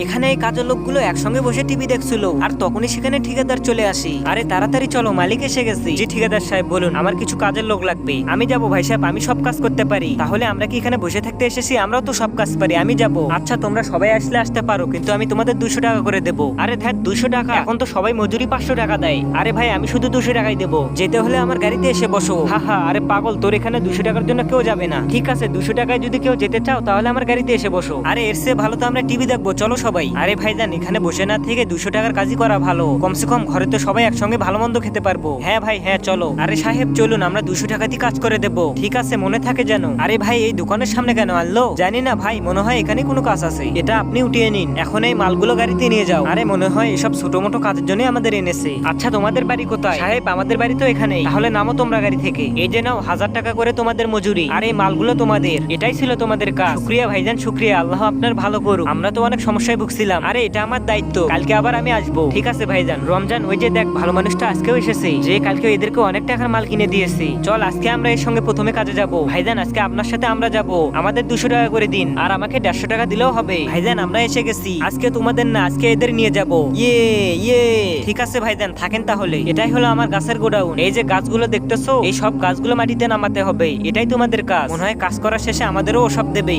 এখানে এই কাজের লোকগুলো একসঙ্গে বসে টিভি দেখছিল, আর তখনই সেখানে ঠিকাদার চলে আসি। আরে তাড়াতাড়ি চলো, মালিক এসে গেছে। জি ঠিকাদার সাহেব বলুন, আমার কিছু কাজের লোক লাগবে। আমি যাব ভাই সাহেব, আমি সব কাজ করতে পারি। তাহলে আমরা কি এখানে বসে থাকতে এসেছি? আমরাও তো সব কাজ পারি, আমি যাব। আচ্ছা তোমরা সবাই আসলে আসতে পারো, কিন্তু আমি তোমাদের 200 টাকা করে দেবো। আরে ধ্যাত 200 টাকা? এখন তো সবাই মজুরি 500 টাকা দেয়। আরে ভাই আমি শুধু 200 টাকাই দেবো, যেতে হলে আমার গাড়িতে এসে বসো। হা হা, আরে পাগল, তোর এখানে 200 টাকার জন্য কেউ যাবে না। ঠিক আছে 200 টাকায় যদি কেউ যেতে চাও তাহলে আমার গাড়িতে এসে বসো। আরে এর চেয়ে ভালো তো আমরা টিভি দেখবো, চলো সবাই। আরে ভাইজান এখানে বসে না থেকে 200 টাকার কাজই করা ভালো, কমসে কম ঘরে তো সবাই একসঙ্গে ভালো মন্দ খেতে পারবো। হ্যাঁ ভাই হ্যাঁ চলো। আরে সাহেব চলুন, আমরা 200 টাকা দিয়ে কাজ করে দেবো। ঠিক আছে মনে থাকে যেন। আরে ভাই এই দোকানের সামনে কেন আনলো জানি না ভাই, মনে হয় এখানে কোনো কাজ আছে। এটা আপনি উঠিয়ে নিন, এখন এই মালগুলো গাড়িতে নিয়ে যাও। আরে মনে হয় এসব ছোট মোটো কাজের জন্য আমাদের এনেছে। আচ্ছা তোমাদের বাড়ি কোথায়? সাহেব আমাদের বাড়ি তো এখানেই। তাহলে নামো তোমরা গাড়ি থেকে। এই যে নাও 1000 টাকা করে তোমাদের মজুরি, আর এই মালগুলো তোমাদের। এটাই ছিল তোমাদের কাজ। শুকরিয়া ভাইজান শুকরিয়া, আল্লাহ আপনার ভালো করুক। আমরা তো অনেক সমস্যায় ভুগছিলাম। আরে এটা আমার দায়িত্ব, কালকে আবার আমি আসবো। ঠিক আছে ভাইজান। রমজান ওই যে দেখ ভালো মানুষটা আজকেও এসেছে, যে কালকে এদেরকে অনেক টাকার মাল কিনে দিয়েছে। চল আজকে আমরা এর সঙ্গে প্রথমে কাজে যাব। ভাইজান আজকে আপনার সাথে আমরা যাব, আমাদের 200 টাকা করে দিন, আর আমাকে 150 টাকা দিলেও হবে। ভাইজান আমরা এসে গেছি, আজকে তোমাদের না, আজকে এদের নিয়ে যাব। ইয়ে ইয়ে। ঠিক আছে ভাইজান থাকেন তাহলে। এটাই হলো আমার গাছের গোডাউন। এই যে গাছগুলো দেখতেছো, এই সব গাছগুলো মাটিতে নামাতে হবে, এটাই তোমাদের কাজ। মনে হয় কাজ করার শেষে আমাদেরও ওসব দেবে।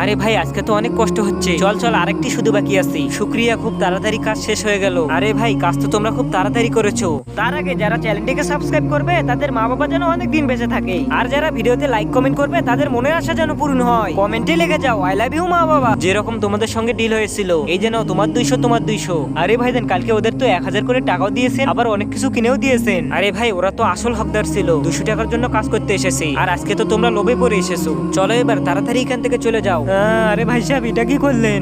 আরে ভাই আজকে তো অনেক কষ্ট হচ্ছে। চল চল আরেকটি শুধু বাকি আছে। শুকরিয়া, খুব তাড়াতাড়ি কাজ শেষ হয়ে গেল। আরে ভাই কাজ তো তোমরা খুব তাড়াতাড়ি করেছো। তার আগে যারা চ্যানেলটিকে সাবস্ক্রাইব করবে তাদের মা বাবা যেন অনেক দিন বেঁচে থাকে, আর যারা ভিডিওতে লাইক কমেন্ট করবে তাদের মনের আশা যেন পূরণ হয়। কমেন্টে লিখে যাও আই লাভ ইউ মা বাবা। যেরকম তোমাদের সঙ্গে ডিল হয়েছিল, এই যেন তোমার 200 তোমার 200। আরে ভাইজান কালকে ওদের তো 1000 করে টাকাও দিয়েছেন, আবার অনেক কিছু কিনেও দিয়েছেন। আরে ভাই ওরা তো আসল হকদার ছিল, 200 টাকার জন্য কাজ করতে এসেছে, আর আজকে তো তোমরা লোভে পড়ে এসেছো। চলো এবার তাড়াতাড়ি এখান থেকে চলে যাও। আরে ভাই সাহেব এটা কি করলেন?